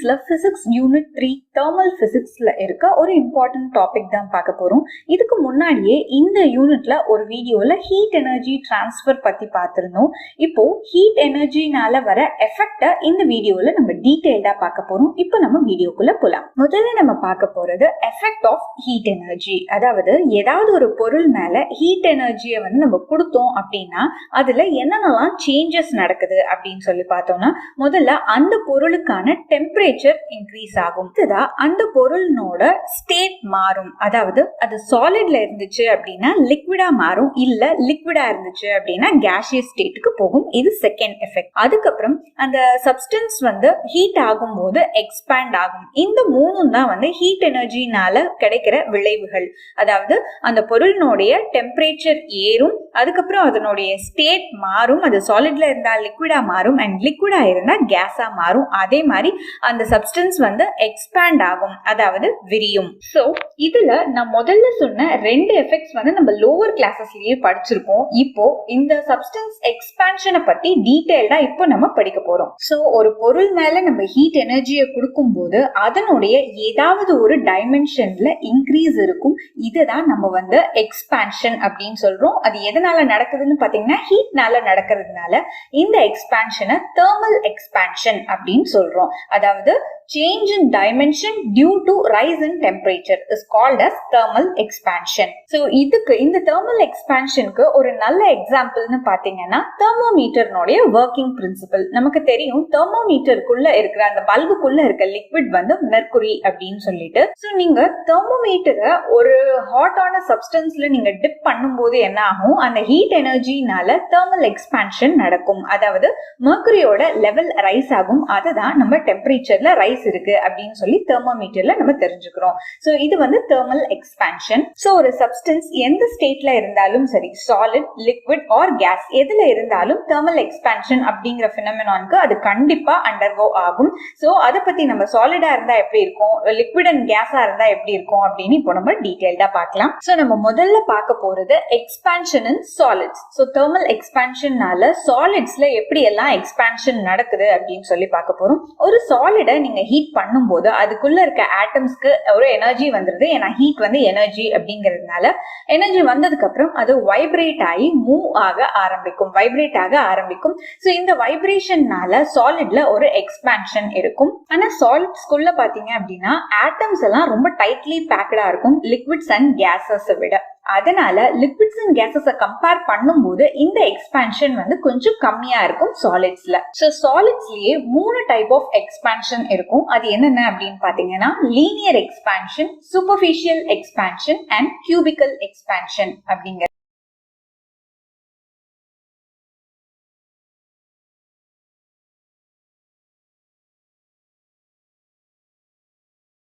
பிசிக்ஸ்ல physics unit 3 thermal பிசிக்ஸ்ல இருக்க ஒரு important topic தான் பார்க்க போறோம். இதுக்கு முன்னாடியே இந்த யூனிட்ல ஒரு வீடியோல ஹீட் எனர்ஜி டிரான்ஸ்ஃபர் பத்தி பார்த்திருந்தோம். இப்போ ஹீட் எனர்ஜினால வர எஃபெக்ட இந்த வீடியோல நம்ம டீடைல்டா பார்க்க போறோம். இப்போ நம்ம வீடியோக்குள்ள போலாம். முதல்ல நம்ம பார்க்க போறது எஃபெக்ட் ஆஃப் ஹீட் எனர்ஜி. அதாவது ஏதாவது ஒரு பொருள் மேல ஹீட் எனர்ஜியை நம்ம கொடுத்தோம் அப்படின்னா அதுல என்னென்னலாம் சேஞ்சஸ் நடக்குது அப்படின்னு சொல்லி பார்த்தோம்னா, முதல்ல அந்த பொருளுக்கான டெம்பரேச்சர் இன்க்ரீஸ் ஆகும். அந்த பொருளோட ஸ்டேட் மாறும். அதாவது அது சாலிட்ல இருந்துச்சு அப்படின்னா லிக்விடா மாறும், இல்ல லிக்விடா இருந்துச்சு அப்படின்னா கேஷியஸ் ஸ்டேட்டுக்கு போகும். இது செகண்ட் எஃபெக்ட். அதுக்கப்புறம் அந்த சப்ஸ்டன்ஸ் ஹீட் ஆகும் போது எக்ஸ்பேண்ட் ஆகும். இந்த மூணும் தான் ஹீட் எனர்ஜினால கிடைக்கிற விளைவுகள். அதாவது அந்த பொருளினுடைய டெம்பரேச்சர் ஏறும், அதுக்கப்புறம் அதனுடைய ஸ்டேட் மாறும். அது சாலிட்ல இருந்தா லிக்விடா மாறும் அண்ட் லிக்விடா இருந்தா கேஸா மாறும். அதே மாதிரி அந்த சப்ஸ்டன்ஸ் எக்ஸ்பேண்ட் ஆகும், அதாவது விரியும். சோ இதுல நான் முதல்ல சொன்ன ரெண்டு எஃபெக்ட்ஸ் நம்ம லோவர் கிளாஸஸ்லயே படிச்சிருக்கோம். இப்போ இந்த சப்ஸ்டன்ஸ் எக்ஸ்பான்ஷனை பத்தி டீடைல்டா இப்போ நம்ம படிக்க போறோம். சோ ஒரு பொருள் மேல நம்ம ஹீட் எனர்ஜியை கொடுக்கும் போது அதனுடைய ஏதாவது ஒரு டைமென்ஷன்ல இன்க்ரீஸ் இருக்கும். இதுதான் நம்ம எக்ஸ்பான்ஷன் அப்படின்னு சொல்றோம். அது எதனால நடக்குதுன்னு பாத்தீங்கன்னா ஹீட்னால நடக்கிறதுனால இந்த எக்ஸ்பான்ஷனை தெர்மல் எக்ஸ்பான்ஷன் அப்படின்னு சொல்றோம். அதாவது change in dimension due to rise in temperature is called as thermal expansion. So இந்த thermal expansionக்கு ஒரு நல்ல எக்ஸாம்பிள்னு பாத்தீங்கன்னா தெர்மோமீட்டர்னுடைய working principle. நமக்கு தெரியும் தெர்மோமீட்டருக்குள்ள இருக்கிற அந்த பல்புக்குள்ள இருக்க லிக்விட் மெர்க்குரி அப்படின்னு சொல்லிட்டு. சோ நீங்க தெர்மோமீட்டரை ஒரு ஹாட்டான சப்ஸ்டன்ஸ்ல நீங்க டிப் பண்ணும்போது என்ன ஆகும், அந்த ஹீட் எனர்ஜினால தெர்மல் எக்ஸ்பான்ஷன் நடக்கும். அதாவது மெர்க்குரியோட லெவல் ரைஸ் ஆகும். அதுதான் நம்ம டெம்பரேச்சர்ல ரைஸ் இருக்கு அப்படின்னு சொல்லி தெர்மோமீட்டர்ல நம்ம தெரிஞ்சுக்கிறோம். சோ இது தெர்மல் எக்ஸ்பான்ஷன். சோ ஒரு சப்ஸ்டன்ஸ் எந்த ஸ்டேட்ல இருந்தாலும் சரி, சாலிட், லிக்விட் ஆர் கேஸ், எதுல இருந்தாலும் தெர்மல் எக்ஸ்பான்ஷன் அப்படிங்கிற பினோமெனானுக்கு அது கண்டிப்பா அண்டர்கோ ஆகும். சோ அதை பத்தி நம்ம சாலிடா இருந்தா எப்படி இருக்கும், லிக்விட் அண்ட் கேஸா இருந்தா எப்படி இருக்கும் அப்படின்னு இப்போ நம்ம டீடைல்டா பார்க்கலாம். சோ நம்ம முதல்ல பார்க்க போறது expansion in solids. So thermal எக்ஸ்பான்ஷன்னால சாலிட்ஸ்ல எப்படி எல்லாம் எக்ஸ்பான்ஷன் நடக்குது அப்படின்னு சொல்லி பார்க்க போறோம். ஒரு சாலிட நீங்க ஹீட் பண்ணும்போது அதுக்குள்ள இருக்க ஆட்டம்ஸ்க்கு ஒரு எனர்ஜி வந்துருது. ஏன்னா ஹீட் எனர்ஜி அப்படிங்கிறதுனால எனர்ஜி வந்ததுக்கு அப்புறம் அது வைப்ரேட் ஆகி மூவ் ஆக ஆரம்பிக்கும். சோ இந்த வைப்ரேஷன்னால சாலிட்ல ஒரு எக்ஸ்பான்ஷன் இருக்கும். ஆனா சாலிட்ஸ்குள்ள பாத்தீங்க அப்படின்னா ஆட்டம்ஸ் எல்லாம் ரொம்ப டைட்லி பேக்டா இருக்கும் லிக்விட்ஸ் அண்ட் கேஸஸ் விட. அதனால லிக்விட்ஸ் அண்ட் கேஸஸ் கம்பேர் பண்ணும்போது இந்த எக்ஸ்பான்ஷன் கொஞ்சம் கம்மியா இருக்கும் சாலிட்ஸ்ல. சோ சாலிட்ஸ்லயே 3 டைப் ஆஃப் எக்ஸ்பான்ஷன் இருக்கும். அது என்னென்ன அப்படின்னு பாத்தீங்கன்னா linear expansion, superficial expansion and cubical expansion அப்படிங்கிற